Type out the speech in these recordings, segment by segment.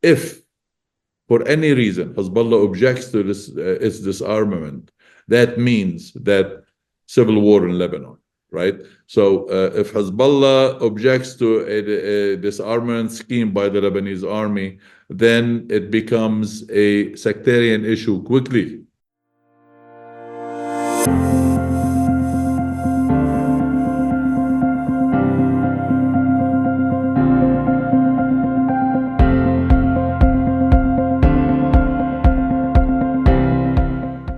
If for any reason Hezbollah objects to this its disarmament, that means that civil war in Lebanon, right? So if Hezbollah objects to a disarmament scheme by the Lebanese army, then it becomes a sectarian issue quickly.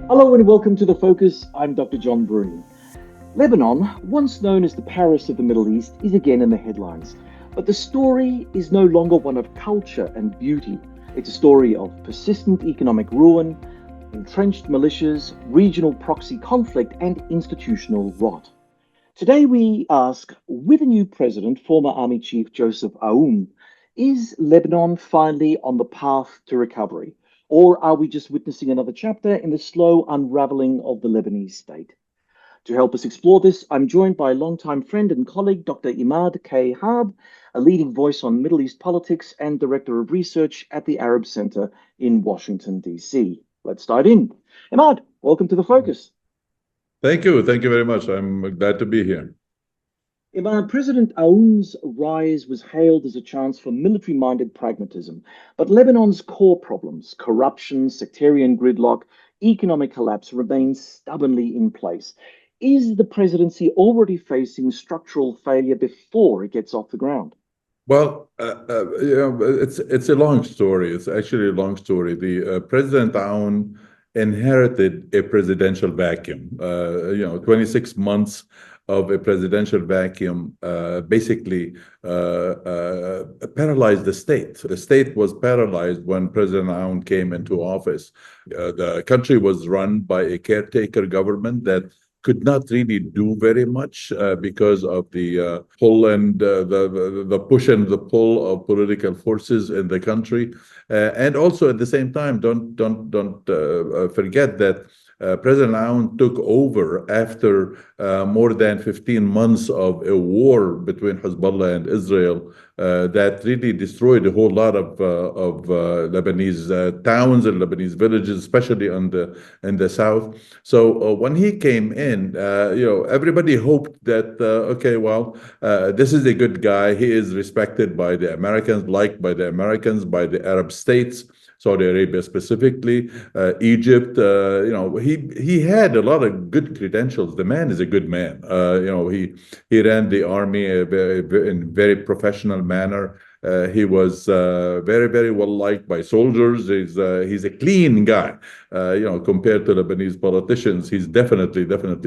Hello and welcome to The Focus. I'm Dr. John Bruni. Lebanon, once known as the Paris of the Middle East, is again in the headlines. But the story is no longer one of culture and beauty. It's a story of persistent economic ruin, entrenched militias, regional proxy conflict, and institutional rot. Today we ask, with a new president, former Army Chief Joseph Aoun, is Lebanon finally on the path to recovery? Or are we just witnessing another chapter in the slow unraveling of the Lebanese state? To help us explore this, I'm joined by longtime friend and colleague, Dr. Imad K. Harb, a leading voice on Middle East politics and director of research at the Arab Center in Washington, D.C. Let's dive in. Imad, welcome to The Focus. Thank you. Thank you very much. I'm glad to be here. Imad, President Aoun's rise was hailed as a chance for military-minded pragmatism, but Lebanon's core problems, corruption, sectarian gridlock, economic collapse, remain stubbornly in place. Is the presidency already facing structural failure before it gets off the ground? Well, it's a long story. It's actually a long story. The President Aoun inherited a presidential vacuum. 26 months of a presidential vacuum basically paralyzed the state. The state was paralyzed when President Aoun came into office. The country was run by a caretaker government that could not really do very much because of the pull and the push and the pull of political forces in the country, and also at the same time, don't forget that President Aoun took over after more than 15 months of a war between Hezbollah and Israel that really destroyed a whole lot of Lebanese towns and Lebanese villages, especially in the south. So when he came in, everybody hoped that this is a good guy. He is respected by the Americans, liked by the Americans, by the Arab states. Saudi Arabia specifically, Egypt. He had a lot of good credentials. The man is a good man. He ran the army in a very professional manner. He was very, very well liked by soldiers. He's a clean guy. Compared to Lebanese politicians, he's definitely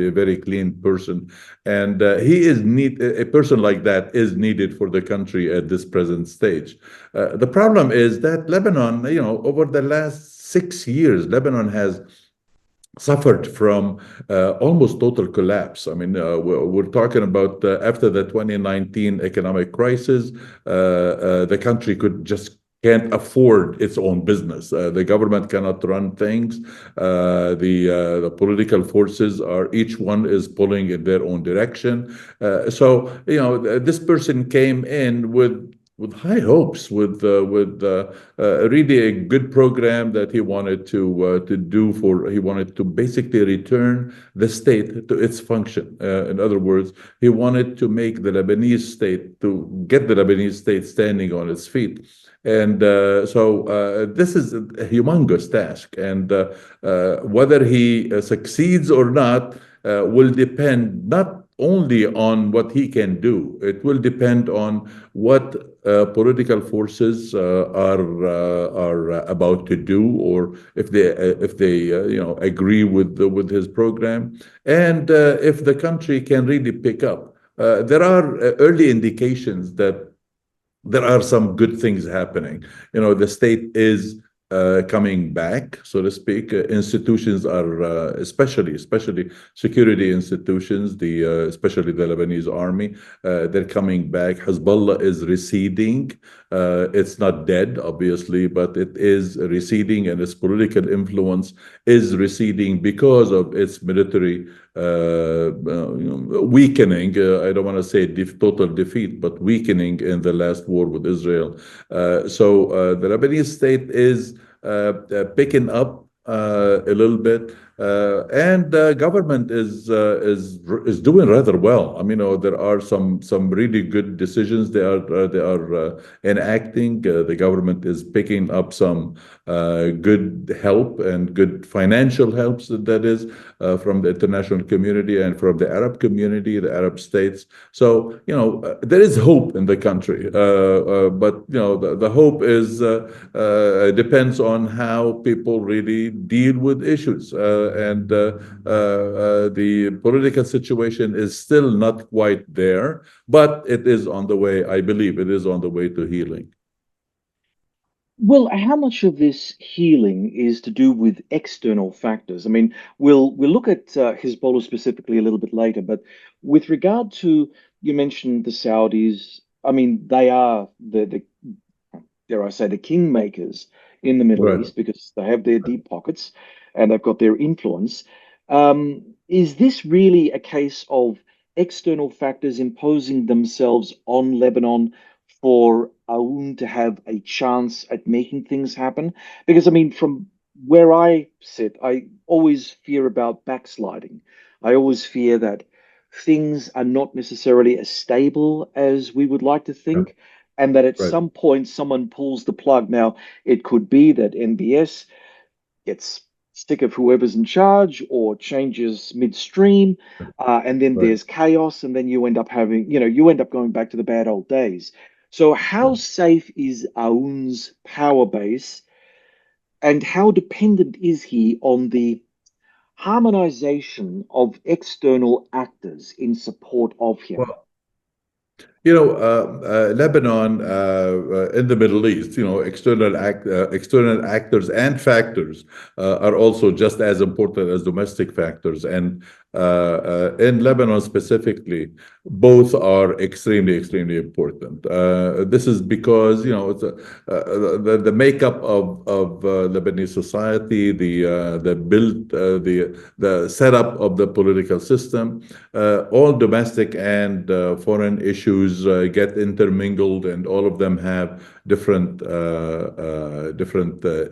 a very clean person. And a person like that is needed for the country at this present stage. The problem is that Lebanon, over the last 6 years, Lebanon has suffered from almost total collapse. I mean, we're talking about after the 2019 economic crisis, the country can't afford its own business. The government cannot run things. The political forces each one is pulling in their own direction. This person came in with high hopes, with really a good program that he wanted he wanted to basically return the state to its function. In other words, he wanted to make the Lebanese state, to get the Lebanese state standing on its feet. And this is a humongous task. And whether he succeeds or not will depend not only on what he can do. It will depend on what political forces are about to do, or if they agree with his program, and if the country can really pick up. There are early indications that there are some good things happening. The state is coming back, so to speak. Institutions are, especially security institutions, especially the Lebanese army, they're coming back. Hezbollah is receding. It's not dead, obviously, but it is receding, and its political influence is receding because of its military weakening. I don't want to say total defeat, but weakening in the last war with Israel. So the Lebanese state is picking up a little bit, and the government is doing rather well. I mean, there are some really good decisions they are enacting. The government is picking up some good help and good financial helps, that is, from the international community and from the Arab community, the Arab states. So, there is hope in the country, but the hope is depends on how people really deal with issues, and the political situation is still not quite there, but it is on the way. I believe it is on the way to healing. Well, how much of this healing is to do with external factors? I mean, we'll look at Hezbollah specifically a little bit later, but with regard to, you mentioned the Saudis. I mean, they are the dare I say, the kingmakers in the Middle Right. East because they have their deep pockets and they've got their influence. Is this really a case of external factors imposing themselves on Lebanon for Aoun to have a chance at making things happen? Because, I mean, from where I sit, I always fear about backsliding. I always fear that things are not necessarily as stable as we would like to Right. think, and that at Right. some point someone pulls the plug. Now, it could be that NBS gets sick of whoever's in charge or changes midstream, and then Right. there's chaos, and then you end up having, you end up going back to the bad old days. So, how Right. safe is Aoun's power base, and how dependent is he on the harmonization of external actors in support of him? Well, Lebanon, in the Middle East, external actors and factors are also just as important as domestic factors. And in Lebanon specifically, both are extremely, extremely important. This is because, the makeup of Lebanese society, the build, the setup of the political system, all domestic and foreign issues get intermingled, and all of them have different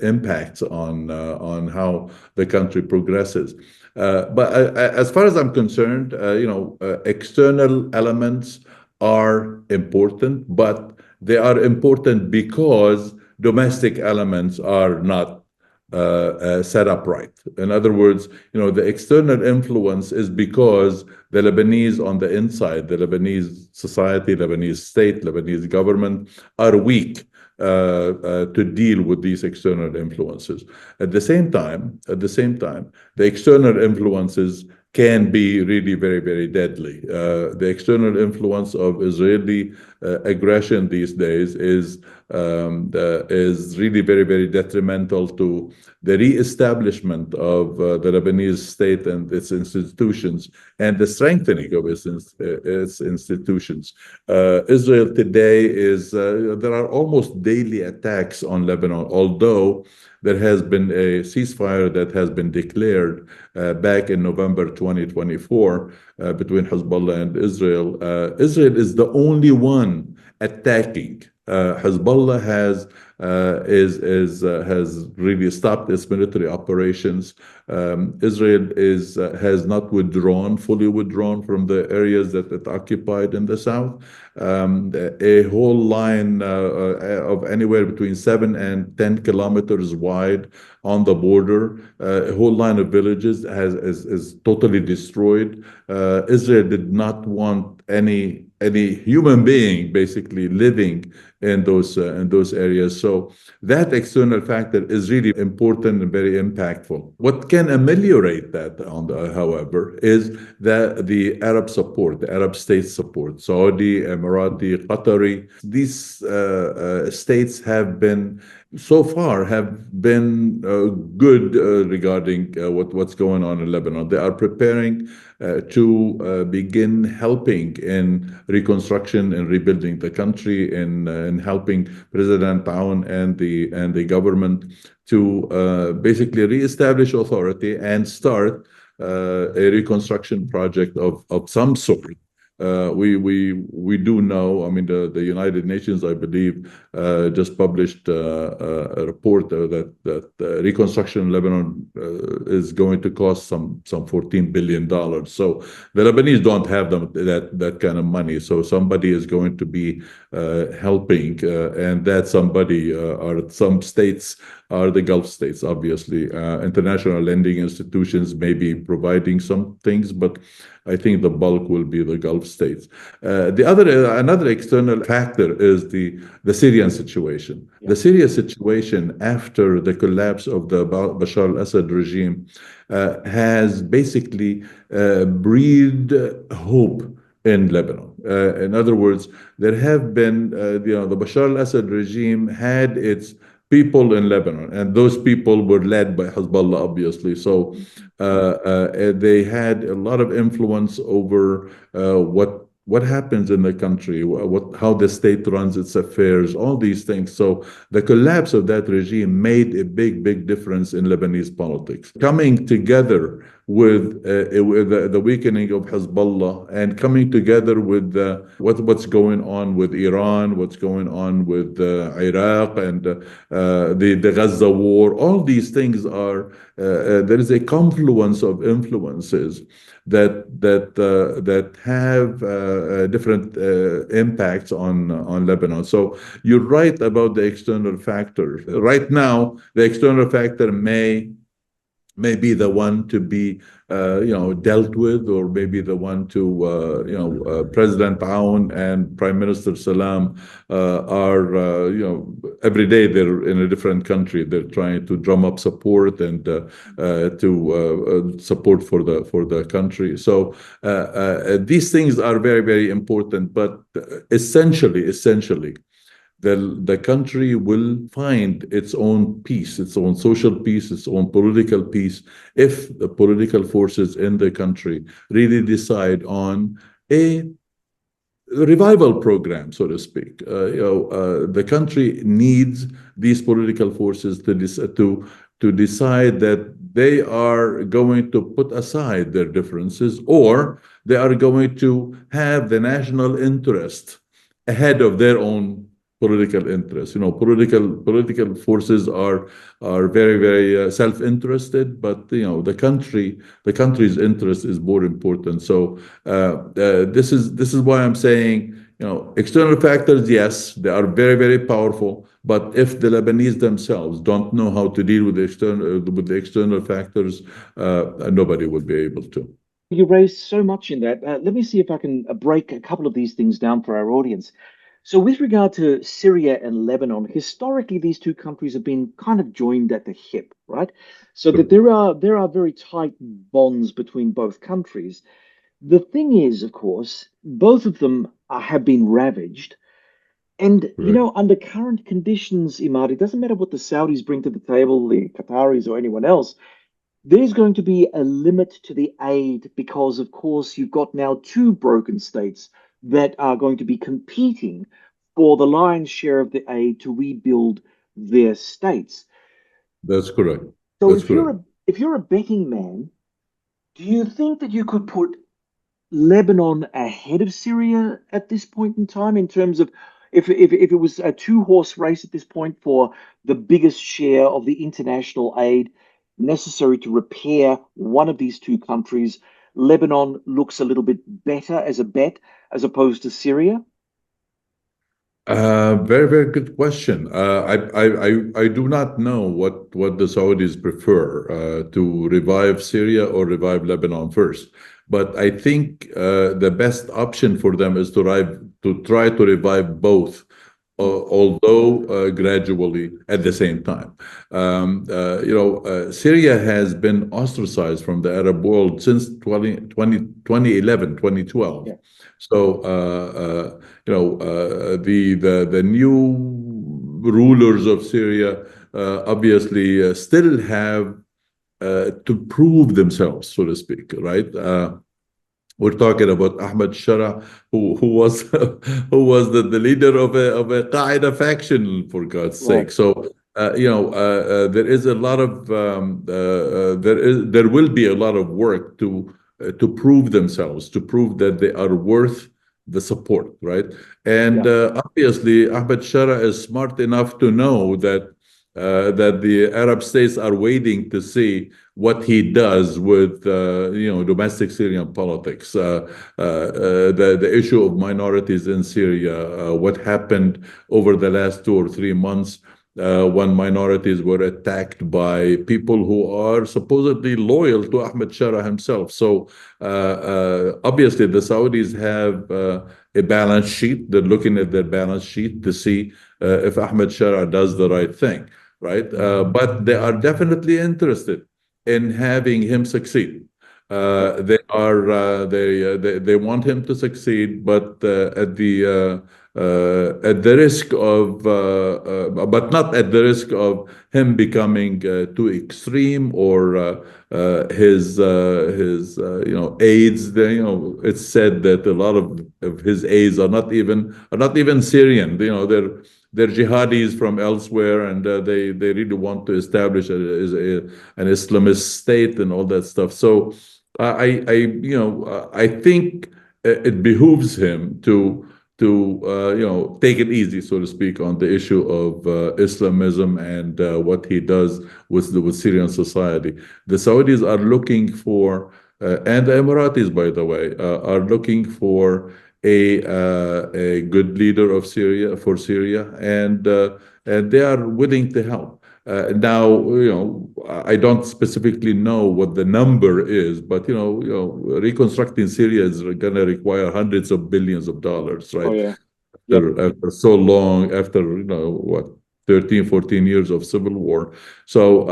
impacts on how the country progresses. But as far as I'm concerned, external elements are important, but they are important because domestic elements are not set up right. In other words, the external influence is because the Lebanese on the inside, the Lebanese society, Lebanese state, Lebanese government are weak to deal with these external influences. At the same time, the external influences can be really very, very deadly. The external influence of Israeli aggression these days is really very, very detrimental to the reestablishment of the Lebanese state and its institutions, and the strengthening of its institutions. Israel today there are almost daily attacks on Lebanon, although there has been a ceasefire that has been declared back in November 2024 between Hezbollah and Israel. Israel is the only one attacking. Hezbollah has really stopped its military operations. Israel has not fully withdrawn from the areas that it occupied in the south. A whole line of anywhere between 7 and 10 kilometers wide on the border, a whole line of villages is totally destroyed. Israel did not want any human being basically living in those areas. So that external factor is really important and very impactful. What can ameliorate that, however, is the Arab support, the Arab states support, Saudi, Emirati, Qatari. These states have been so far have been good regarding what's going on in Lebanon. They are preparing to begin helping in reconstruction and rebuilding the country, in helping President Aoun and the government to basically reestablish authority and start a reconstruction project of some sort. We do know. I mean, the United Nations, I believe, just published a report that reconstruction in Lebanon is going to cost some $14 billion. So the Lebanese don't have that kind of money. So somebody is going to be helping, and that somebody are some states, are the Gulf states, obviously. International lending institutions may be providing some things, but I think the bulk will be the Gulf states. Another external factor is the Syrian situation. Yeah. The Syria situation after the collapse of the Bashar al-Assad regime has basically breathed hope in Lebanon. In other words, there have been, the Bashar al-Assad regime had its people in Lebanon, and those people were led by Hezbollah, obviously. So they had a lot of influence over what happens in the country, how the state runs its affairs, all these things. So the collapse of that regime made a big difference in Lebanese politics. Coming together with the weakening of Hezbollah, and coming together with what's going on with Iran, what's going on with Iraq, and the Gaza war, all these things are there is a confluence of influences that have different impacts on Lebanon. So you're right about the external factor. Right now, the external factor may be the one to be dealt with, or maybe the one to President Aoun and Prime Minister Salam are every day they're in a different country. They're trying to drum up support and to support for the country. So these things are very important, but essentially the country will find its own peace, its own social peace, its own political peace, if the political forces in the country really decide on a revival program, so to speak. The country needs these political forces to decide that they are going to put aside their differences, or they are going to have the national interest ahead of their own political interests. Political forces are very self-interested, but the country's interest is more important. So this is why I'm saying, external factors, yes, they are very powerful, but if the Lebanese themselves don't know how to deal with the external factors, nobody will be able to. You raised so much in that. Let me see if I can break a couple of these things down for our audience. So, with regard to Syria and Lebanon, historically these two countries have been kind of joined at the hip, right? So that there are very tight bonds between both countries. The thing is, of course, both of them have been ravaged. And, Correct. under current conditions, Imad, it doesn't matter what the Saudis bring to the table, the Qataris or anyone else, there's going to be a limit to the aid because, of course, you've got now two broken states that are going to be competing for the lion's share of the aid to rebuild their states. That's correct. So That's correct. if you're a betting man, do you think that you could put Lebanon ahead of Syria at this point in time, in terms of if it was a two-horse race at this point for the biggest share of the international aid necessary to repair one of these two countries, Lebanon looks a little bit better as a bet as opposed to Syria? Very good question. I do not know what the Saudis prefer, to revive Syria or revive Lebanon first. But I think the best option for them is to try to revive both, although gradually at the same time. Syria has been ostracized from the Arab world since 2011, 2012. Yeah. So, the new rulers of Syria obviously still have to prove themselves, so to speak, right? We're talking about Ahmad Shara, who was the leader of a Qaeda faction, for God's Right. sake. So there is a lot of there will be a lot of work to prove themselves, to prove that they are worth the support, right? And Yeah. obviously, Ahmad Shara is smart enough to know that the Arab states are waiting to see what he does with domestic Syrian politics, the issue of minorities in Syria, what happened over the last 2 or 3 months. When minorities were attacked by people who are supposedly loyal to Ahmed Shara himself. So obviously the Saudis have a balance sheet. They're looking at their balance sheet to see if Ahmed Shara does the right thing, right? But they are definitely interested in having him succeed. Yeah. They want him to succeed, but at the risk of but not at the risk of him becoming too extreme, or his aides. It's said that a lot of his aides are not even Syrian. They're jihadis from elsewhere, and they really want to establish an Islamist state and all that stuff. So I think it behooves him to take it easy, so to speak, on the issue of Islamism and what he does with Syrian society. The Saudis are looking for, and the Emiratis, by the way, are looking for a good leader of Syria for Syria, and they are willing to help. Now, I don't specifically know what the number is, but reconstructing Syria is going to require hundreds of billions of dollars, Oh right? yeah. Yep. After so long, after what, 13, 14 years of civil war. So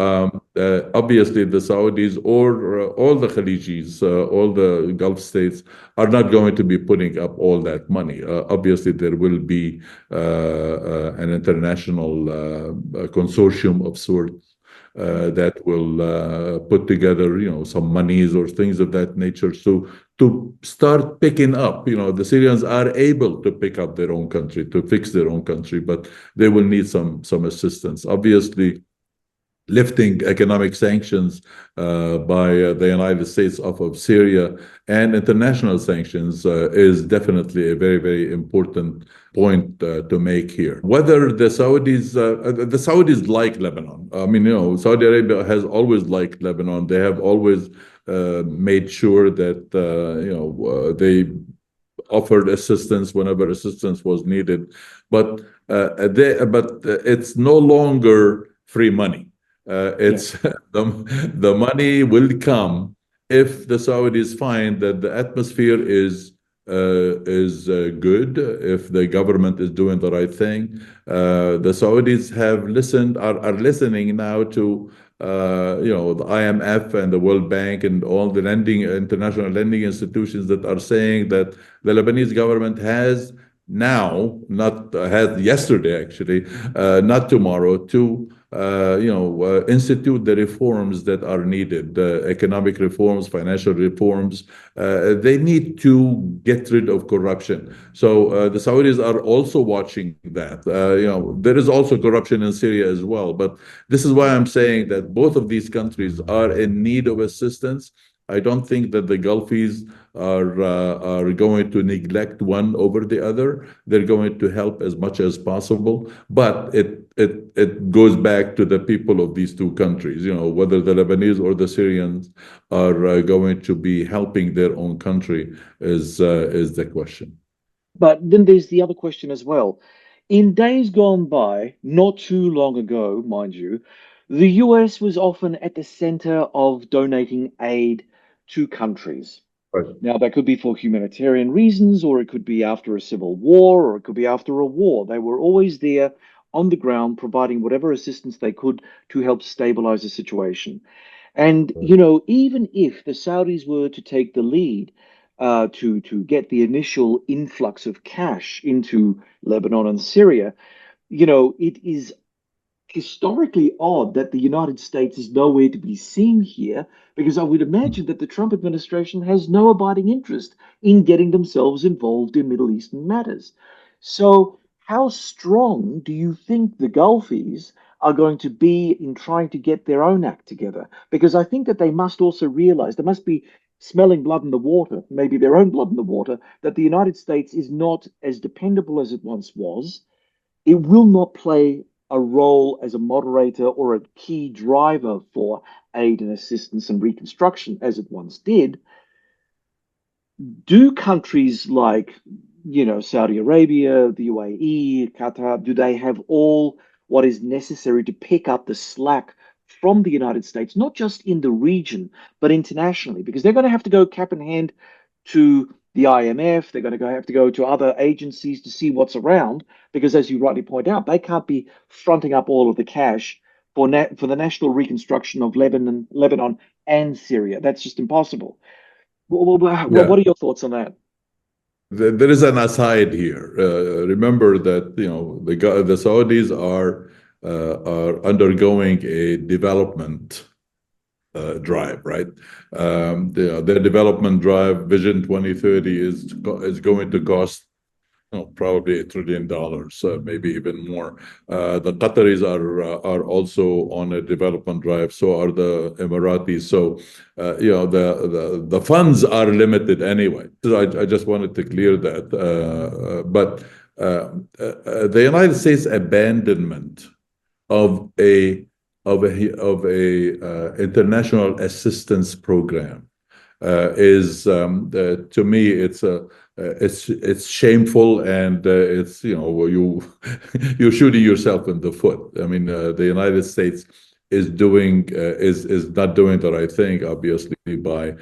obviously the Saudis or all the Khalijis, all the Gulf states are not going to be putting up all that money. Obviously there will be an international consortium of sorts that will put together, some monies or things of that nature. So to start picking up, the Syrians are able to pick up their own country, to fix their own country, but they will need some assistance. Obviously, lifting economic sanctions by the United States off of Syria and international sanctions is definitely a very, very important point to make here. Whether the Saudis like Lebanon. I mean, Saudi Arabia has always liked Lebanon. They have always made sure that, they offered assistance whenever assistance was needed. But it's no longer free money. Yeah. It's the money will come if the Saudis find that the atmosphere is good, if the government is doing the right thing. The Saudis have listened, are listening now to the IMF and the World Bank and all the international lending institutions that are saying that the Lebanese government has now, not has yesterday actually, not tomorrow, to institute the reforms that are needed, the economic reforms, financial reforms. They need to get rid of corruption. So the Saudis are also watching that. There is also corruption in Syria as well. But this is why I'm saying that both of these countries are in need of assistance. I don't think that the Gulfies are going to neglect one over the other. They're going to help as much as possible, but it goes back to the people of these two countries. Whether the Lebanese or the Syrians are going to be helping their own country is the question. But then there's the other question as well. In days gone by, not too long ago, mind you, the US was often at the center of donating aid to countries. Right. Now, that could be for humanitarian reasons, or it could be after a civil war, or it could be after a war. They were always there on the ground, providing whatever assistance they could to help stabilize the situation. And, even if the Saudis were to take the lead to get the initial influx of cash into Lebanon and Syria, it is historically odd that the United States is nowhere to be seen here, because I would imagine that the Trump administration has no abiding interest in getting themselves involved in Middle Eastern matters. So, how strong do you think the Gulfies are going to be in trying to get their own act together? Because I think that they must also realize, they must be smelling blood in the water, maybe their own blood in the water, that the United States is not as dependable as it once was. It will not play a role as a moderator or a key driver for aid and assistance and reconstruction as it once did. Do countries like, Saudi Arabia, the UAE, Qatar, do they have all what is necessary to pick up the slack from the United States, not just in the region, but internationally? Because they're going to have to go cap in hand to the IMF, they're going to have to go to other agencies to see what's around, because as you rightly point out, they can't be fronting up all of the cash for the national reconstruction of Lebanon and Syria. That's just impossible. Yeah. What are your thoughts on that? There is an aside here. Remember that the Saudis are undergoing a development drive, right? Their development drive, Vision 2030, is going to cost probably $1 trillion, maybe even more. The Qataris are also on a development drive. So are the Emiratis. So the funds are limited anyway. So I just wanted to clear that. But the United States abandonment of a international assistance program is to me it's shameful, and it's you're shooting yourself in the foot. I mean, the United States is not doing the right thing, obviously, by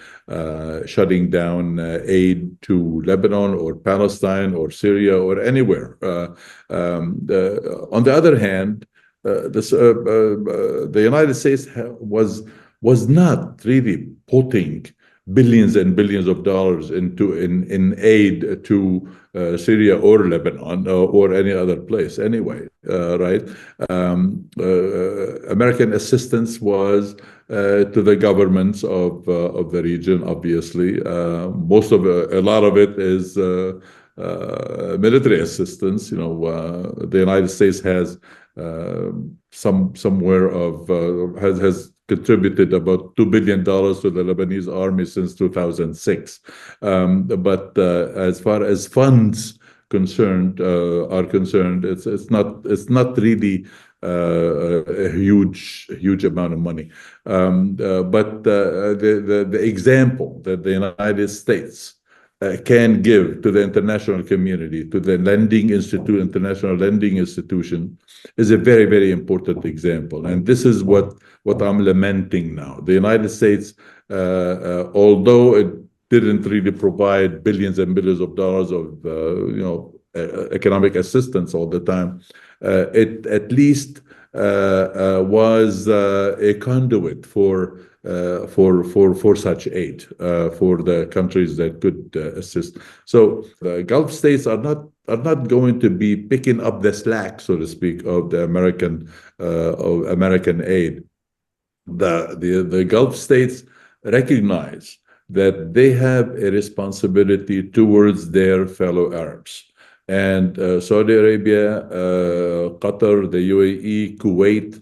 shutting down aid to Lebanon or Palestine or Syria or anywhere. On the other hand, the United States was not really putting billions and billions of dollars in aid to Syria or Lebanon or any other place anyway, right? American assistance was to the governments of the region, obviously. A lot of it is military assistance. The United States has has contributed about $2 billion to the Lebanese army since 2006. But as far as funds are concerned, it's not really a huge amount of money. But the example that the United States can give to the international community, to the international lending institution, is a very, very important example. And this is what I'm lamenting now. The United States, although it didn't really provide billions and billions of dollars of economic assistance all the time, it at least was a conduit for such aid for the countries that could assist. So the Gulf states are not going to be picking up the slack, so to speak, of the American aid. The Gulf states recognize that they have a responsibility towards their fellow Arabs. And Saudi Arabia, Qatar, the UAE, Kuwait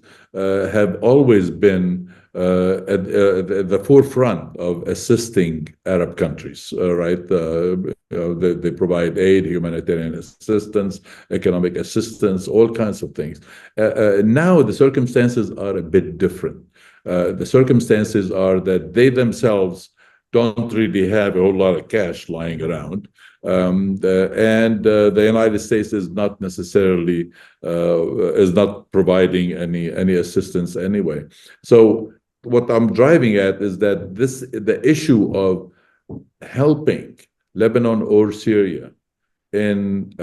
have always been at the forefront of assisting Arab countries, right? They provide aid, humanitarian assistance, economic assistance, all kinds of things. Now the circumstances are a bit different. The circumstances are that they themselves don't really have a whole lot of cash lying around. And the United States is not necessarily is not providing any assistance anyway. So what I'm driving at is that the issue of helping Lebanon or Syria in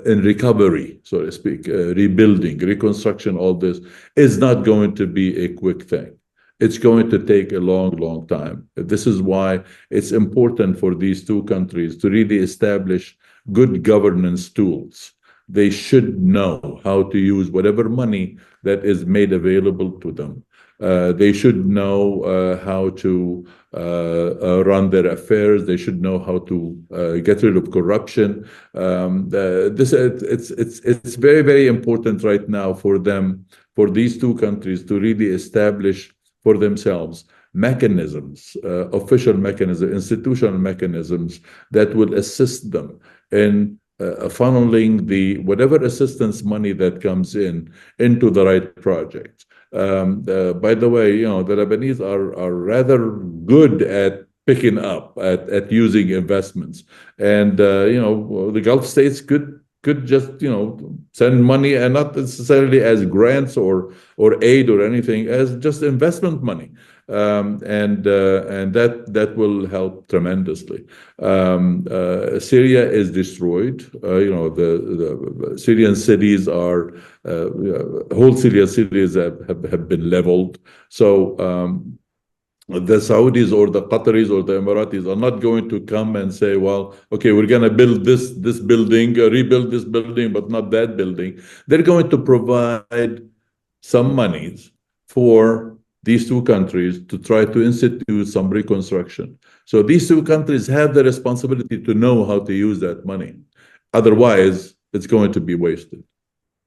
in recovery, so to speak, rebuilding, reconstruction, all this is not going to be a quick thing. It's going to take a long time. This is why it's important for these two countries to really establish good governance tools they should know how to use whatever money that is made available to them. They should know how to run their affairs. They should know how to get rid of corruption. It's very, very important right now for them, for these two countries, to really establish for themselves mechanisms, official mechanisms, institutional mechanisms that will assist them in funneling the whatever assistance money that comes in into the right project. By the way, the Lebanese are rather good at picking up at using investments, and the Gulf states could just send money, and not necessarily as grants or aid or anything, as just investment money, and that will help tremendously. Syria is destroyed. The Syrian cities are whole Syrian cities have been leveled. So the Saudis or the Qataris or the Emiratis are not going to come and say, well, okay, we're going to build this building, rebuild this building, but not that building. They're going to provide some monies for these two countries to try to institute some reconstruction. So these two countries have the responsibility to know how to use that money. Otherwise, it's going to be wasted.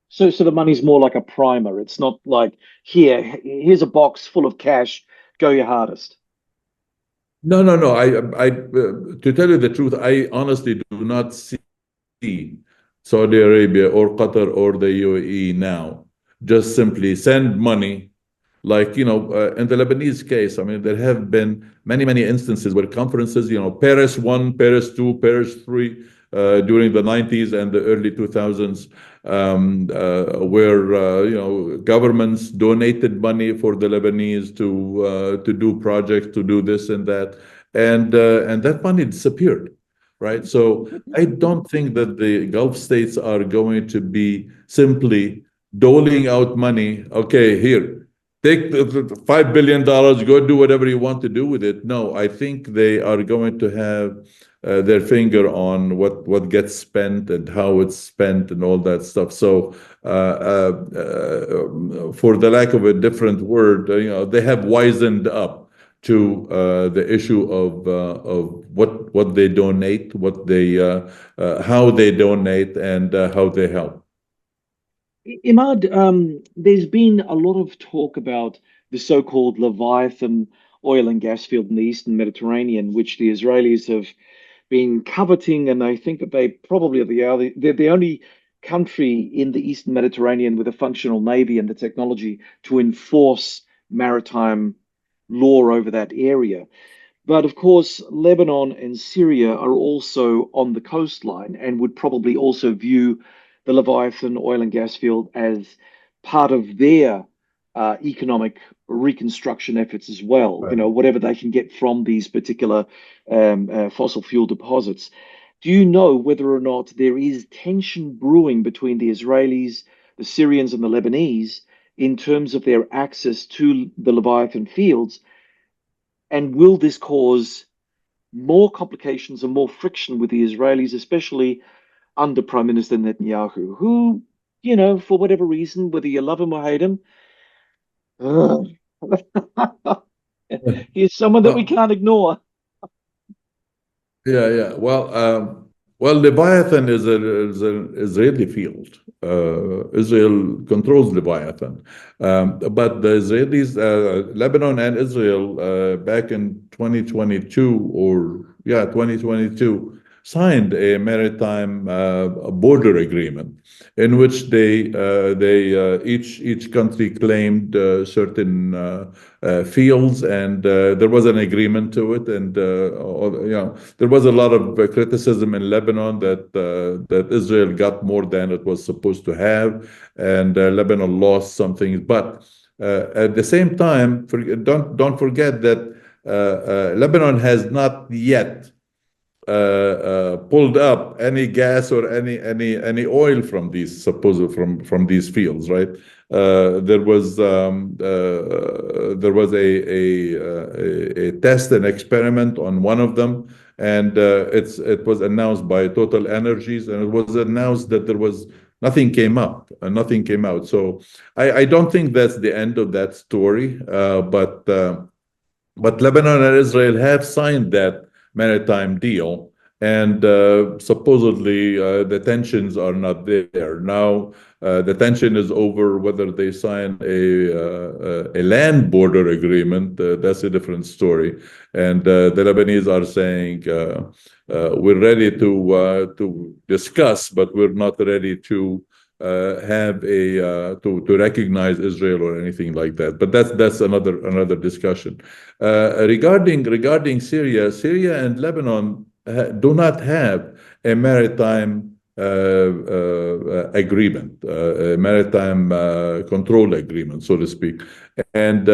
So the money's more like a primer. It's not like, here's a box full of cash, go your hardest. No. To tell you the truth, I honestly do not see Saudi Arabia or Qatar or the UAE now just simply send money. Like, in the Lebanese case, I mean, there have been many instances where conferences, Paris 1, Paris 2, Paris 3, during the 90s and the early 2000s, where, governments donated money for the Lebanese to do projects, to do this and that. And that money disappeared, right? So I don't think that the Gulf states are going to be simply doling out money. Okay, here, take the $5 billion, go do whatever you want to do with it. No, I think they are going to have their finger on what gets spent and how it's spent and all that stuff. So, for the lack of a different word, they have wisened up to the issue of what they donate, how they donate, and how they help. Imad, there's been a lot of talk about the so-called Leviathan oil and gas field in the Eastern Mediterranean, which the Israelis have been coveting, and I think that they probably they're the only country in the Eastern Mediterranean with a functional navy and the technology to enforce maritime law over that area. But of course, Lebanon and Syria are also on the coastline and would probably also view the Leviathan oil and gas field as part of their economic reconstruction efforts as well. Right. Whatever they can get from these particular fossil fuel deposits. Do you know whether or not there is tension brewing between the Israelis, the Syrians, and the Lebanese in terms of their access to the Leviathan fields? And will this cause more complications and more friction with the Israelis, especially under Prime Minister Netanyahu, who, for whatever reason, whether you love him or hate him, he's someone that we can't ignore. Yeah. Well, Leviathan is an Israeli field. Israel controls Leviathan, but the Israelis, Lebanon and Israel, back in 2022, signed a maritime border agreement in which each country claimed certain fields, and there was an agreement to it. And there was a lot of criticism in Lebanon that Israel got more than it was supposed to have, and Lebanon lost some things. But at the same time, don't forget that Lebanon has not yet pulled up any gas or any oil from these from these fields, right? There was a test and experiment on one of them, and it was announced by Total Energies, and it was announced that there was nothing came up, nothing came out. So I don't think that's the end of that story. But Lebanon and Israel have signed that maritime deal, and supposedly the tensions are not there now. The tension is over whether they sign a land border agreement. That's a different story. And the Lebanese are saying we're ready to discuss, but we're not ready to have to recognize Israel or anything like that. But that's another discussion. Regarding Syria, Syria and Lebanon do not have a maritime agreement, a maritime control agreement, so to speak. And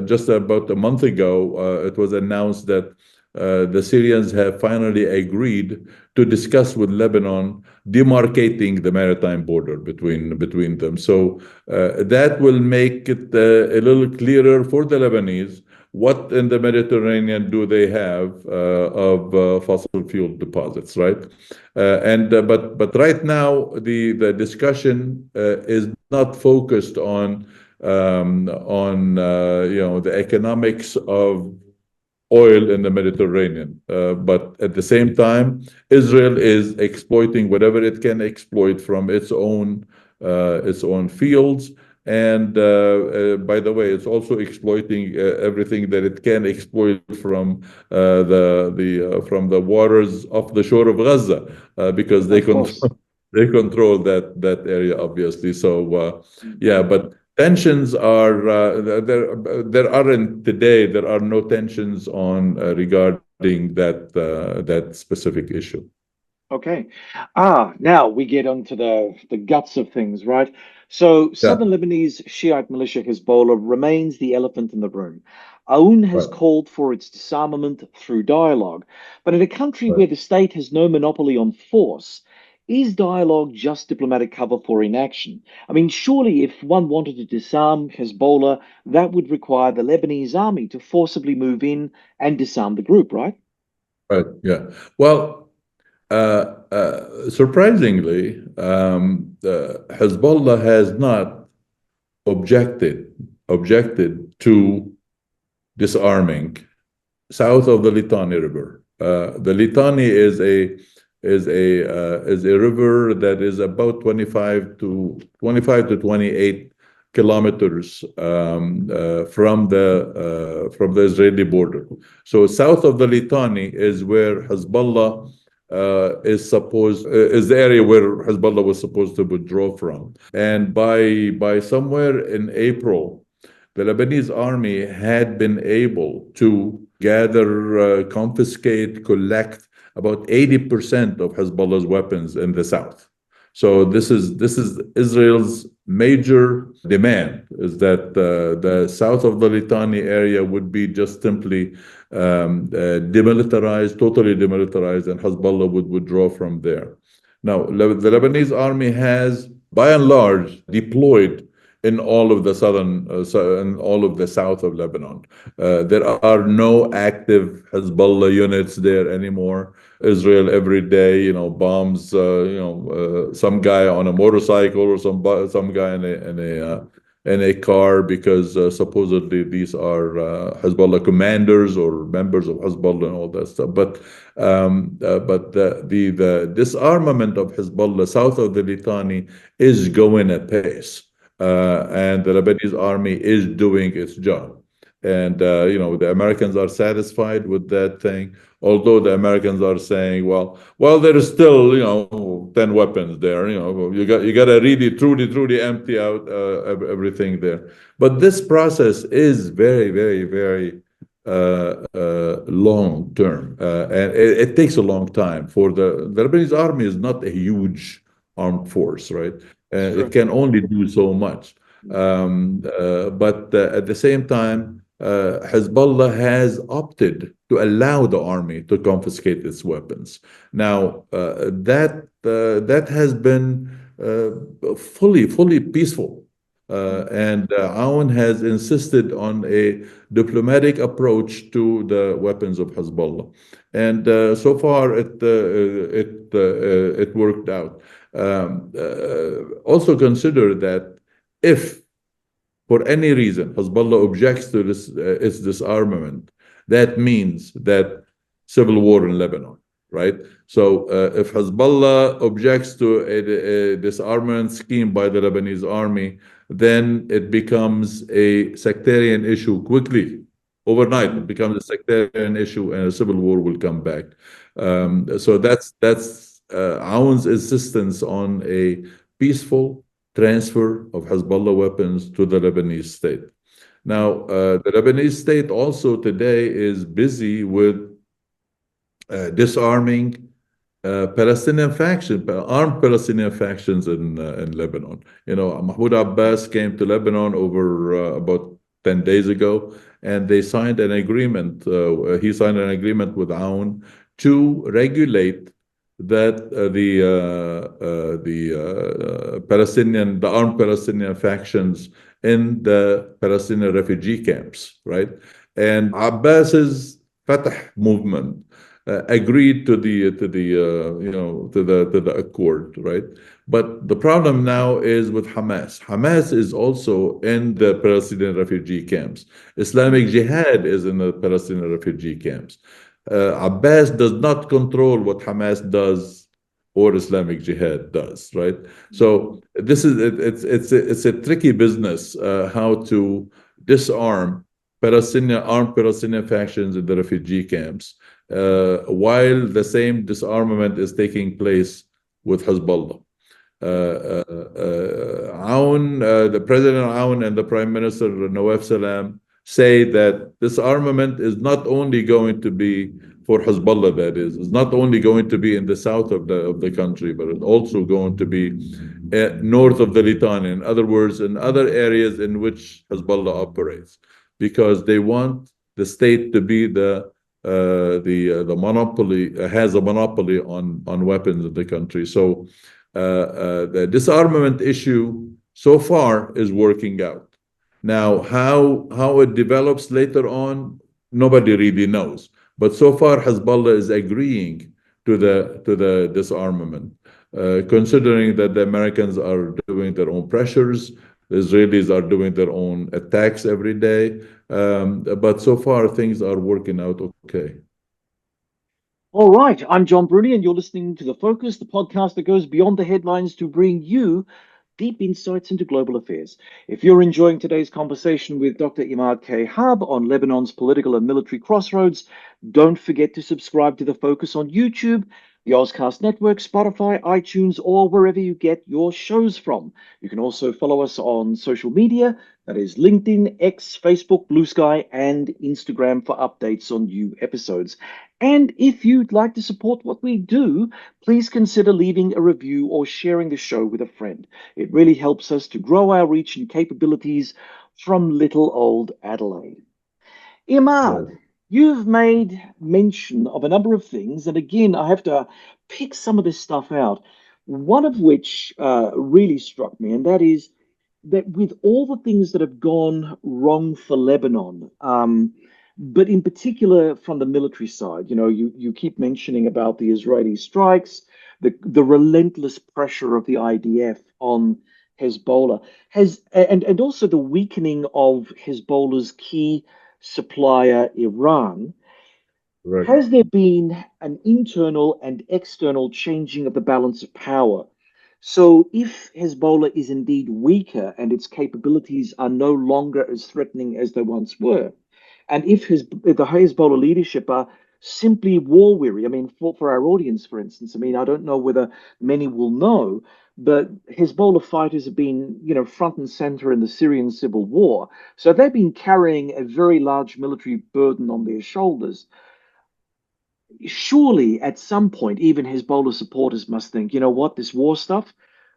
just about a month ago, it was announced that the Syrians have finally agreed to discuss with Lebanon demarcating the maritime border between them. So that will make it a little clearer for the Lebanese what in the Mediterranean do they have of fossil fuel deposits, right? But right now the discussion is not focused on the economics of oil in the Mediterranean. But at the same time, Israel is exploiting whatever it can exploit from its own fields. And by the way, it's also exploiting everything that it can exploit from from the waters off the shore of Gaza, because Of course. they control that area, obviously. So yeah, but tensions are there aren't today. There are no tensions on regarding that specific issue. Okay. Now we get onto the guts of things, right? So Yeah, southern Lebanese Shiite militia Hezbollah remains the elephant in the room. Aoun has right, called for its disarmament through dialogue, but in a country right. where the state has no monopoly on force, is dialogue just diplomatic cover for inaction? I mean, surely if one wanted to disarm Hezbollah, that would require the Lebanese army to forcibly move in and disarm the group, right? Right. Yeah. Well, surprisingly, Hezbollah has not objected to disarming south of the Litani River. The Litani is a river that is about 25 to 28 kilometers from the Israeli border. So south of the Litani is where Hezbollah is the area where Hezbollah was supposed to withdraw from. And by somewhere in April, the Lebanese army had been able to gather, confiscate, collect about 80% of Hezbollah's weapons in the south. So this is Israel's major demand, is that the south of the Litani area would be just simply demilitarized, totally demilitarized, and Hezbollah would withdraw from there. Now, the Lebanese army has, by and large, deployed in all of the in all of the south of Lebanon. There are no active Hezbollah units there anymore. Israel every day, bombs, some guy on a motorcycle or some guy in a car, because supposedly these are Hezbollah commanders or members of Hezbollah and all that stuff. But the disarmament of Hezbollah south of the Litani is going at pace, and the Lebanese army is doing its job. And the Americans are satisfied with that thing, although the Americans are saying, well, there is still 10 weapons there. You got to really truly empty out everything there. But this process is very, very, very long term, and it takes a long time. For the Lebanese army is not a huge armed force, right? It Sure. can only do so much. But at the same time, Hezbollah has opted to allow the army to confiscate its weapons. Now, that has been fully peaceful. And Aoun has insisted on a diplomatic approach to the weapons of Hezbollah. And so far, it it worked out. Also consider that if for any reason Hezbollah objects to this its disarmament, that means that civil war in Lebanon, right? So if Hezbollah objects to a disarmament scheme by the Lebanese army, then it becomes a sectarian issue quickly. Overnight, it becomes a sectarian issue, and a civil war will come back. So that's Aoun's insistence on a peaceful transfer of Hezbollah weapons to the Lebanese state. Now, the Lebanese state also today is busy with disarming Palestinian faction, armed Palestinian factions in Lebanon. Mahmoud Abbas came to Lebanon over about 10 days ago, and they signed an agreement. He signed an agreement with Aoun to regulate that the armed Palestinian factions in the Palestinian refugee camps, right? And Abbas's Fatah movement agreed to the accord, right? But the problem now is with Hamas. Hamas is also in the Palestinian refugee camps. Islamic Jihad is in the Palestinian refugee camps. Abbas does not control what Hamas does or Islamic Jihad does, right? So it's a tricky business how to disarm armed Palestinian factions in the refugee camps, while the same disarmament is taking place with Hezbollah. The President Aoun and the Prime Minister Nawaf Salam say that this armament is not only going to be for Hezbollah, that is, it's not only going to be in the south of the country, but it's also going to be north of the Litani. In other words, in other areas in which Hezbollah operates, because they want the state to be the monopoly, has a monopoly on weapons in the country. So the disarmament issue so far is working out. Now, how it develops later on, nobody really knows. But so far, Hezbollah is agreeing to the disarmament, considering that the Americans are doing their own pressures, the Israelis are doing their own attacks every day. But so far, things are working out okay. All right, I'm John Bruni, and you're listening to The Focus, the podcast that goes beyond the headlines to bring you deep insights into global affairs. If you're enjoying today's conversation with Dr. Imad K. Harb on Lebanon's political and military crossroads, don't forget to subscribe to The Focus on YouTube, the Auscast Network, Spotify, iTunes, or wherever you get your shows from. You can also follow us on social media, that is LinkedIn, X, Facebook, Blue Sky, and Instagram for updates on new episodes. And if you'd like to support what we do, please consider leaving a review or sharing the show with a friend. It really helps us to grow our reach and capabilities from little old Adelaide. Imad, you've made mention of a number of things, and again, I have to pick some of this stuff out. One of which really struck me, and that is that with all the things that have gone wrong for Lebanon, but in particular from the military side, you keep mentioning about the Israeli strikes, the relentless pressure of the IDF on Hezbollah and also the weakening of Hezbollah's key supplier, Iran. Right. Has there been an internal and external changing of the balance of power? So if Hezbollah is indeed weaker and its capabilities are no longer as threatening as they once were, and if the Hezbollah leadership are simply war weary, I mean, for our audience, for instance, I mean, I don't know whether many will know, but Hezbollah fighters have been, front and center in the Syrian civil war. So they've been carrying a very large military burden on their shoulders. Surely at some point, even Hezbollah supporters must think, you know what, this war stuff,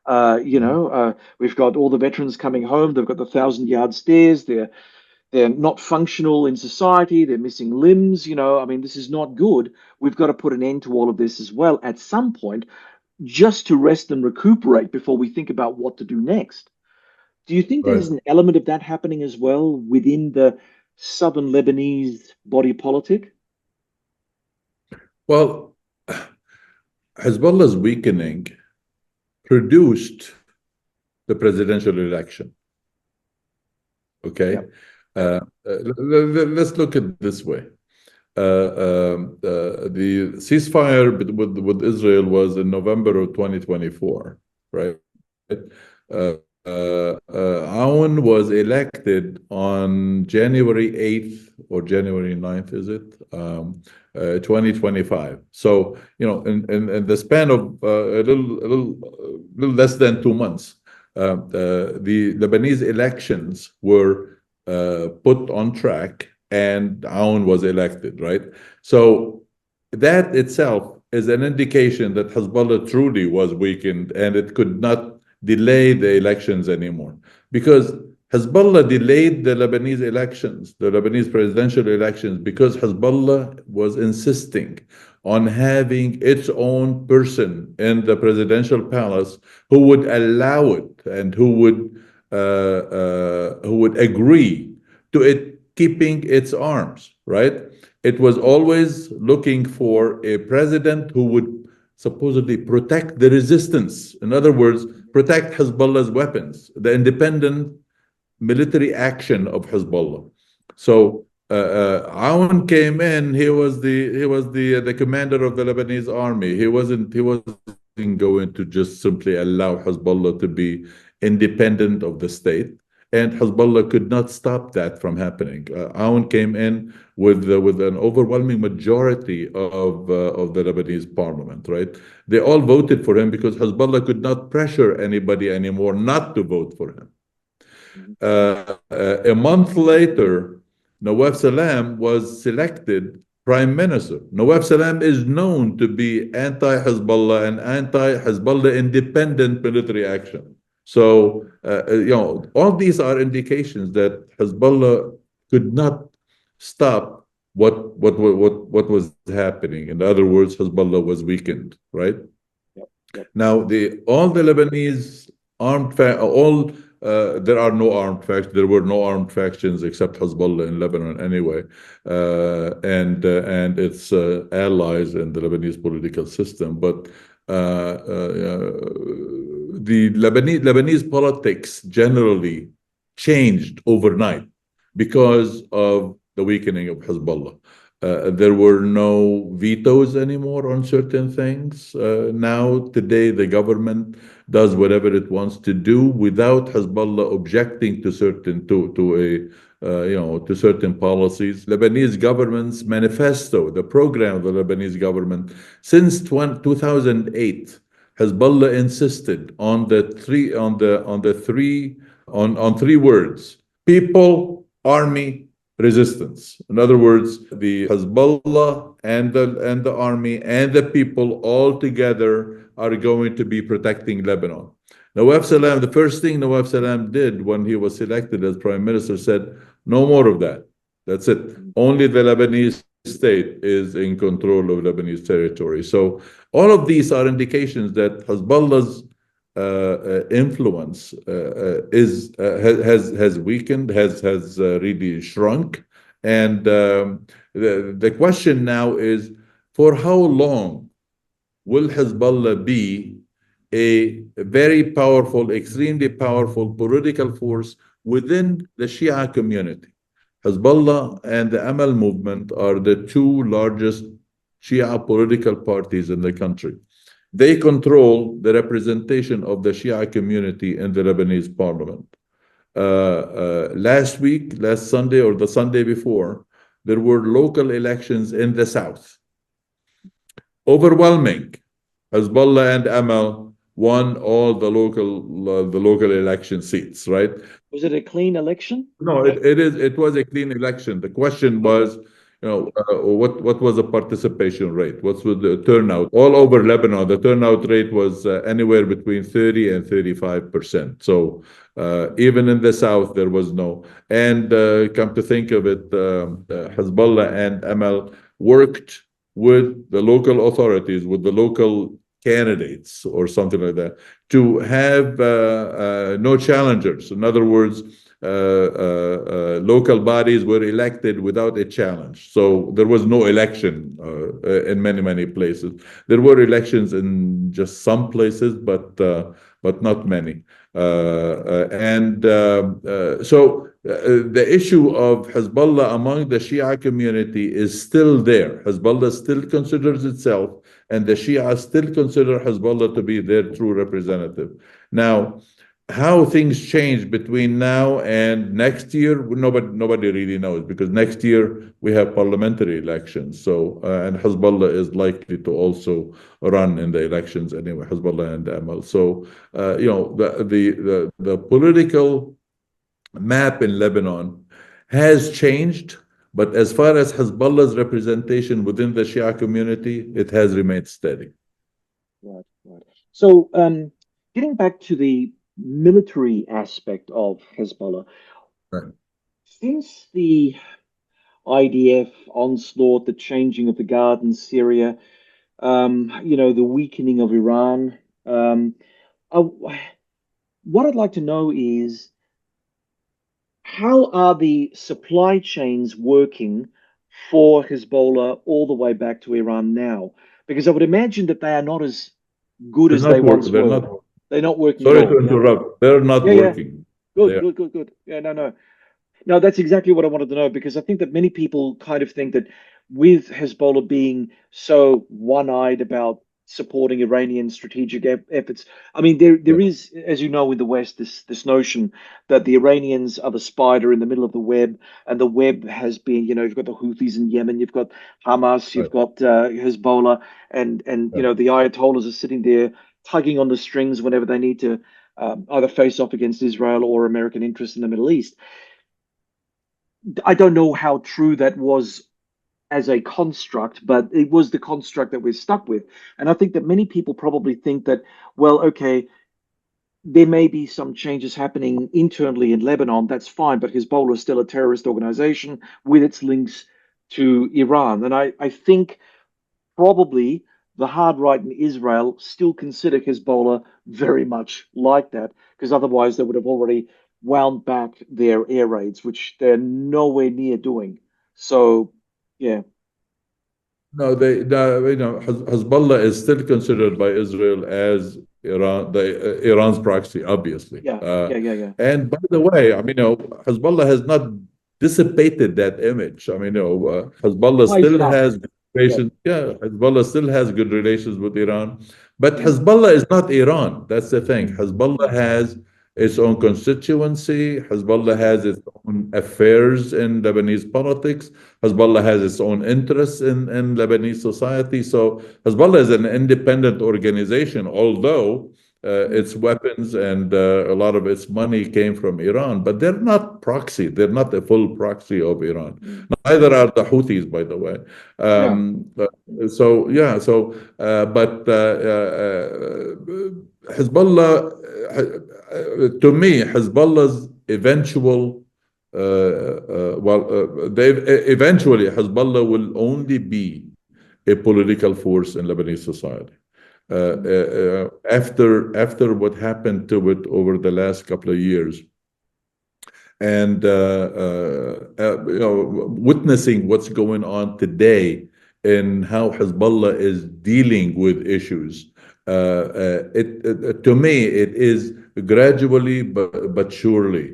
we've got all the veterans coming home. They've got the 1,000-yard stares. They're not functional in society. They're missing limbs. I mean, this is not good. We've got to put an end to all of this as well at some point, just to rest and recuperate before we think about what to do next. Do you think Right. there's an element of that happening as well within the southern Lebanese body politic? Well, Hezbollah's weakening produced the presidential election. Okay. Yep. Let's look at it this way. The ceasefire with Israel was in November of 2024, right? Aoun was elected on January 8th or January 9th, is it? 2025. So, in the span of a little less than 2 months, the Lebanese elections were put on track and Aoun was elected, right? So that itself is an indication that Hezbollah truly was weakened and it could not delay the elections anymore. Because Hezbollah delayed the Lebanese elections, the Lebanese presidential elections, because Hezbollah was insisting on having its own person in the presidential palace who would allow it and who would agree to it keeping its arms, right? It was always looking for a president who would supposedly protect the resistance. In other words, protect Hezbollah's weapons, the independent military action of Hezbollah. So Aoun came in. He was the commander of the Lebanese army. He wasn't going to just simply allow Hezbollah to be independent of the state. And Hezbollah could not stop that from happening. Aoun came in with an overwhelming majority of the Lebanese parliament, right? They all voted for him because Hezbollah could not pressure anybody anymore not to vote for him. A month later, Nawaf Salam was selected prime minister. Nawaf Salam is known to be anti-Hezbollah and anti-Hezbollah independent military action. So, all these are indications that Hezbollah could not stop what was happening. In other words, Hezbollah was weakened, right? Yep. Now, all the Lebanese there are no armed factions. There were no armed factions except Hezbollah in Lebanon anyway, and its allies in the Lebanese political system. But the Lebanese politics generally changed overnight because of the weakening of Hezbollah. There were no vetoes anymore on certain things. Today, the government does whatever it wants to do without Hezbollah objecting to certain policies. Lebanese government's manifesto, the program of the Lebanese government, since 2008, Hezbollah insisted on three words: people, army, resistance. In other words, the Hezbollah and the army and the people all together are going to be protecting Lebanon. Nawaf Salam, the first thing Nawaf Salam did when he was selected as prime minister, said, no more of that. That's it. Only the Lebanese state is in control of Lebanese territory. So all of these are indications that Hezbollah's influence has weakened, has really shrunk, and the question now is, for how long will Hezbollah be a very powerful, extremely powerful political force within the Shia community? Hezbollah and the Amal movement are the two largest Shia political parties in the country. They control the representation of the Shia community in the Lebanese parliament. Last Sunday or the Sunday before, there were local elections in the south. Overwhelming. Hezbollah and Amal won all the local election seats, right? Was it a clean election? No, it was a clean election. The question was, what was the participation rate? What was the turnout? All over Lebanon, the turnout rate was anywhere between 30 and 35%. So even in the south, there was no. And come to think of it, Hezbollah and Amal worked with the local authorities, with the local candidates or something like that, to have no challengers. In other words, local bodies were elected without a challenge. So there was no election in many places. There were elections in just some places, but not many. The issue of Hezbollah among the Shia community is still there. Hezbollah still considers itself, and the Shia still consider Hezbollah to be their true representative. Now, how things change between now and next year, nobody really knows, because next year we have parliamentary elections. So, and Hezbollah is likely to also run in the elections anyway, Hezbollah and Amal. So, the political map in Lebanon has changed, but as far as Hezbollah's representation within the Shia community, it has remained steady. Right, right. So, getting back to the military aspect of Hezbollah, Right. since the IDF onslaught, the changing of the guard in Syria, the weakening of Iran, uh, what I'd like to know is, how are the supply chains working for Hezbollah all the way back to Iran now? Because I would imagine that they are not as good as they once They're were. not. They're not working at Sorry all. to interrupt. They're not Yeah, yeah. working. Good, They are. good, good, good. Yeah, no. No, that's exactly what I wanted to know, because I think that many people kind of think that with Hezbollah being so one-eyed about supporting Iranian strategic efforts, I mean, there Yeah. is, as you know, in the West, this notion that the Iranians are the spider in the middle of the web, and the web has been, you've got the Houthis in Yemen, you've got Hamas, Right. you've got Hezbollah, and Yeah. the Ayatollahs are sitting there tugging on the strings whenever they need to either face off against Israel or American interests in the Middle East. I don't know how true that was as a construct, but it was the construct that we're stuck with. And I think that many people probably think that, well, okay, there may be some changes happening internally in Lebanon. That's fine, but Hezbollah is still a terrorist organization with its links to Iran. And I think probably the hard right in Israel still consider Hezbollah very much like that, because otherwise they would have already wound back their air raids, which they're nowhere near doing. So, yeah, No, Hezbollah is still considered by Israel as Iran's proxy, obviously. yeah, yeah, yeah, yeah. And by the way, I mean, Hezbollah has not dissipated that image. I mean, Hezbollah Why is still enough? has good Yeah. relations. Yeah, Hezbollah still has good relations with Iran, but Mm, Hezbollah is not Iran. That's the thing. mm, Hezbollah mm, has its own constituency. Hezbollah mm, has its own affairs in Lebanese politics. Hezbollah has its own interests in Lebanese society. So Hezbollah is an independent organization, although mm, its weapons and a lot of its money came from Iran, but they're not proxy. They're not a full proxy of Iran. mm, Neither are the Houthis, by the way. yeah. So yeah, so but Hezbollah, to me, Hezbollah's eventual they eventually Hezbollah will only be a political force in Lebanese society. Mm, After what happened to it over the last couple of years, and witnessing what's going on today and how Hezbollah is dealing with issues. To me, it is gradually but surely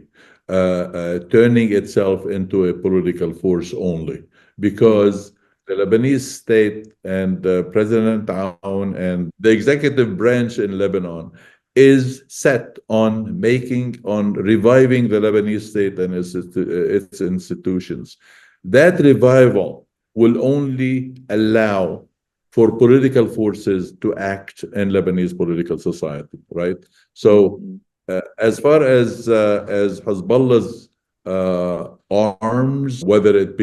turning itself into a political force only, mm, because the Lebanese state and President Aoun and the executive branch in Lebanon is set on reviving the Lebanese state and its institutions. That revival will only allow for political forces to act in Lebanese political society, right? mm, So, mm, as far as Hezbollah's arms, whether it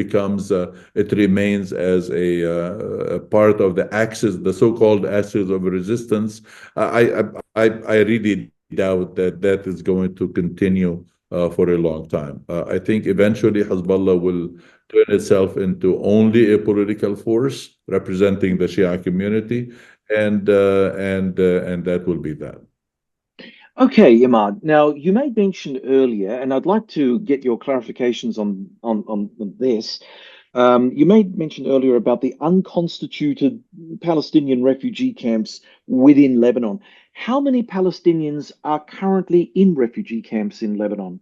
remains as a part of the axis, the so-called axis of resistance. I really doubt that is going to continue for a long time. I think eventually Hezbollah will turn itself into only a political force representing the Shia community, and that will be that. Okay, Imad. Now, you made mention earlier, and I'd like to get your clarifications on this. You made mention earlier about the unconstituted Palestinian refugee camps within Lebanon. How many Palestinians are currently in refugee camps in Lebanon?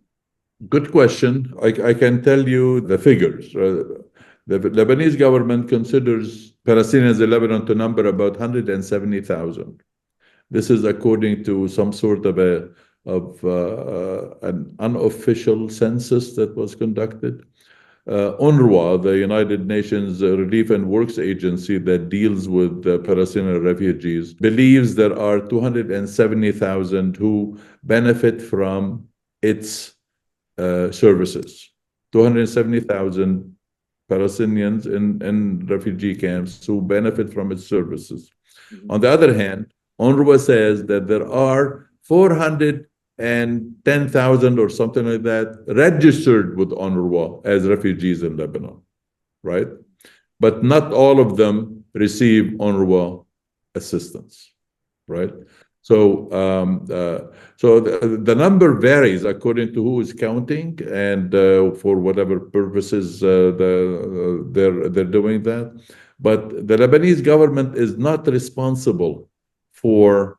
Good question. I can tell you the figures. The Lebanese government considers Palestinians in Lebanon to number about 170,000. This is according to some sort of an unofficial census that was conducted. UNRWA, the United Nations Relief and Works Agency that deals with Palestinian refugees, believes there are 270,000 who benefit from its services. 270,000 Palestinians in refugee camps who benefit from its services. Mhm. On the other hand, UNRWA says that there are 410,000 or something like that registered with UNRWA as refugees in Lebanon, right? But not all of them receive UNRWA assistance, right? So the number varies according to who is counting and for whatever purposes they're doing that. But the Lebanese government is not responsible for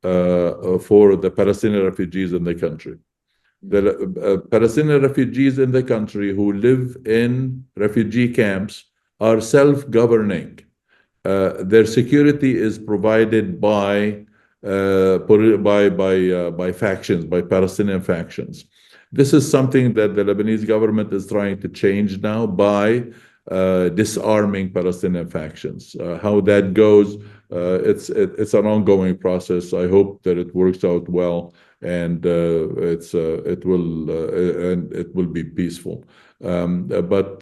the Palestinian refugees in the country. The Palestinian refugees in the country who live in refugee camps are self-governing. Their security is provided by factions, by Palestinian factions. This is something that the Lebanese government is trying to change now by disarming Palestinian factions. How that goes, it's an ongoing process. I hope that it works out well and it will be peaceful. But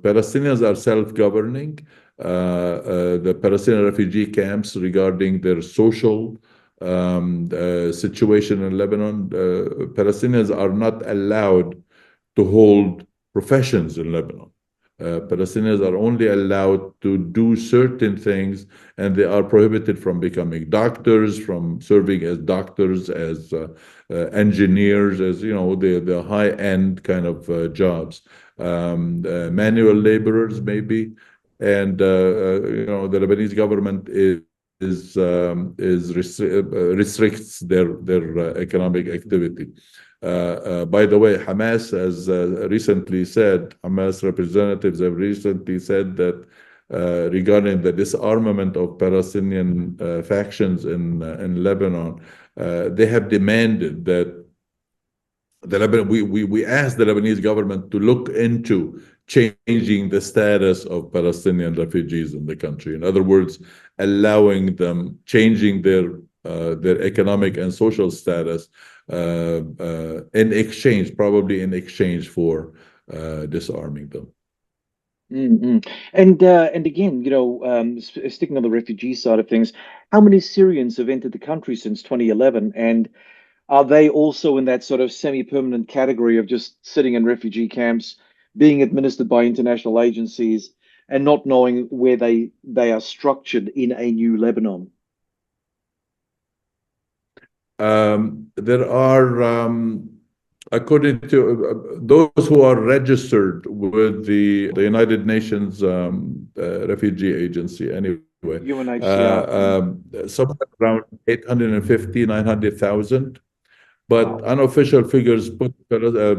Palestinians are self-governing. The Palestinian refugee camps regarding their social situation in Lebanon, Palestinians are not allowed to hold professions in Lebanon. Palestinians are only allowed to do certain things, and they are prohibited from becoming doctors, from serving as doctors, as engineers, as the high-end kind of jobs. Manual laborers, maybe, and the Lebanese government restricts their economic activity. By the way, Hamas has recently said, Hamas representatives have recently said that regarding the disarmament of Palestinian factions in Lebanon, they have demanded that we asked the Lebanese government to look into changing the status of Palestinian refugees in the country. In other words, allowing them, changing their economic and social status in exchange, probably in exchange for disarming them. And again, sticking on the refugee side of things, how many Syrians have entered the country since 2011? And are they also in that sort of semi-permanent category of just sitting in refugee camps, being administered by international agencies, and not knowing where they are structured in a new Lebanon? There are, according to those who are registered with the United Nations Refugee Agency, anyway, UNHCR. somewhere around 850, 900,000. But unofficial figures put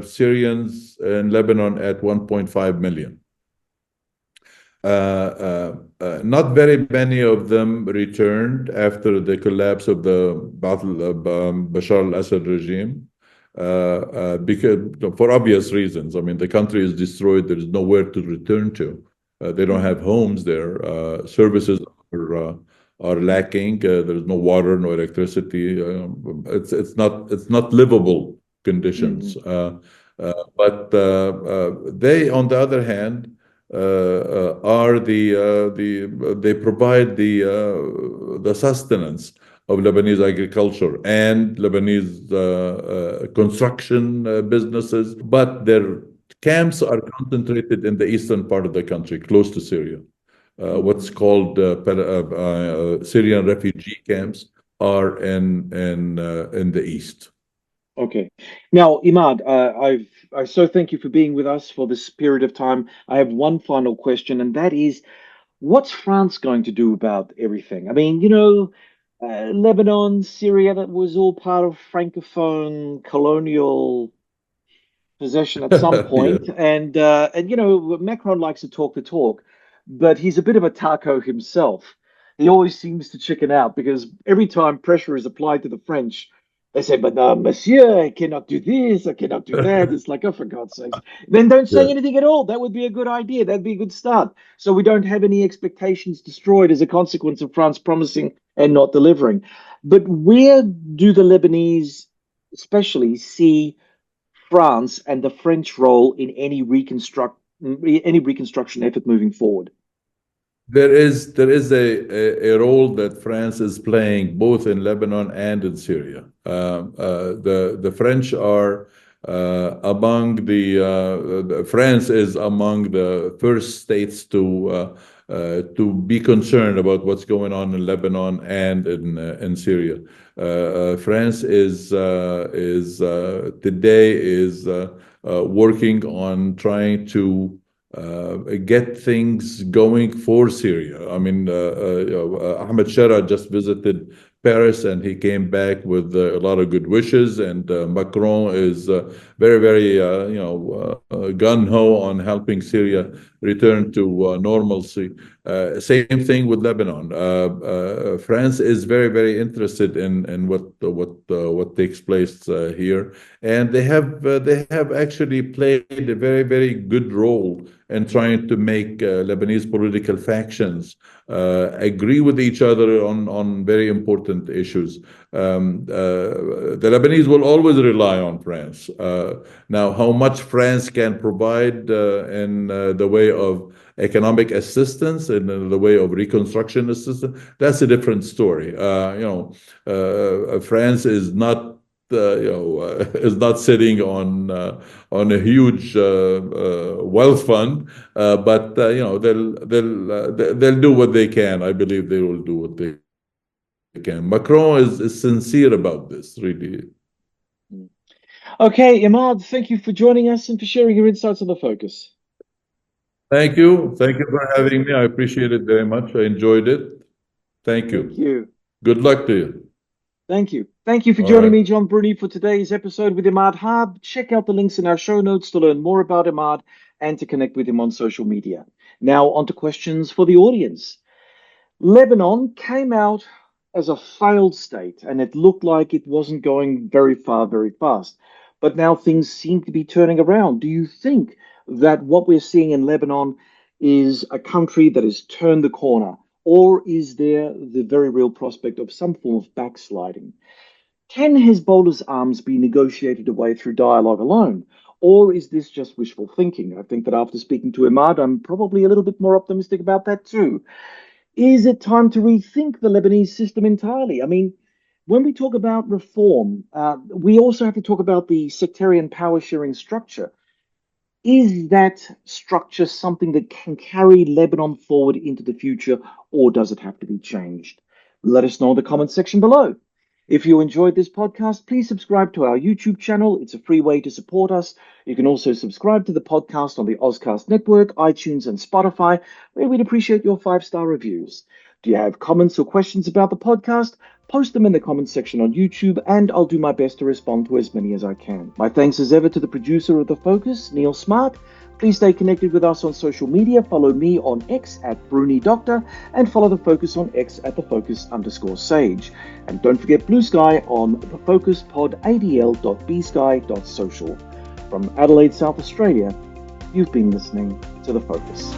Syrians in Lebanon at 1.5 million. Not very many of them returned after the collapse of the battle of Bashar al-Assad regime, because for obvious reasons. I mean, the country is destroyed. There is nowhere to return to. They don't have homes there. Services are lacking. There is no water, no electricity. It's not livable conditions. But they, on the other hand, they provide the sustenance of Lebanese agriculture and Lebanese construction businesses, but their camps are concentrated in the eastern part of the country, close to Syria. What's called Syrian refugee camps are in the east. Okay. Now, Imad, I so thank you for being with us for this period of time. I have one final question, and that is, what's France going to do about everything? I mean, Lebanon, Syria, that was all part of Francophone colonial possession at some Yeah. point, and Macron likes to talk the talk, but he's a bit of a taco himself. He always seems to chicken out because every time pressure is applied to the French, they say, "But Monsieur, I cannot do this, I cannot do that." It's like, oh, for God's sakes! Then don't say Yeah. anything at all. That would be a good idea. That'd be a good start. So we don't have any expectations destroyed as a consequence of France promising and not delivering. But where do the Lebanese, especially, see France and the French role in any reconstruction effort moving forward? There is a role that France is playing both in Lebanon and in Syria. The French are France is among the first states to be concerned about what's going on in Lebanon and in Syria. France is working on trying to get things going for Syria. I mean, Ahmed Shara just visited Paris and he came back with a lot of good wishes. And Macron is very, very, gun ho on helping Syria return to normalcy. Same thing with Lebanon. France is very, very interested in what takes place here, and they have actually played a very, very good role in trying to make Lebanese political factions agree with each other on very important issues. The Lebanese will always rely on France. Now, how much France can provide in the way of economic assistance and in the way of reconstruction assistance, that's a different story. France is not is not sitting on a huge wealth fund, but they'll do what they can. I believe they will do what they can. Macron is sincere about this, really. Okay, Imad, thank you for joining us and for sharing your insights on the focus. Thank you. Thank you for having me. I appreciate it very much. I enjoyed it. Thank Thank you. you. Good luck to you. Thank you. Thank you for All joining right. me, John Bruni, for today's episode with Imad Harb. Check out the links in our show notes to learn more about Imad and to connect with him on social media. Now, on to questions for the audience. Lebanon came out as a failed state, and it looked like it wasn't going very far, very fast. But now things seem to be turning around. Do you think that what we're seeing in Lebanon is a country that has turned the corner, or is there the very real prospect of some form of backsliding? Can Hezbollah's arms be negotiated away through dialogue alone? Or is this just wishful thinking? I think that after speaking to Imad, I'm probably a little bit more optimistic about that too. Is it time to rethink the Lebanese system entirely? I mean, when we talk about reform, we also have to talk about the sectarian power sharing structure. Is that structure something that can carry Lebanon forward into the future, or does it have to be changed? Let us know in the comment section below. If you enjoyed this podcast, please subscribe to our YouTube channel. It's a free way to support us. You can also subscribe to the podcast on the Auscast Network, iTunes, and Spotify, where we'd appreciate your 5-star reviews. Do you have comments or questions about the podcast? Post them in the comments section on YouTube, and I'll do my best to respond to as many as I can. My thanks as ever to the producer of The Focus, Neil Smart. Please stay connected with us on social media. Follow me on X at BruniDoctor and follow The Focus on X at TheFocus_Sage. And don't forget Blue Sky on thefocuspodadl.bsky.social. From Adelaide, South Australia, you've been listening to The Focus.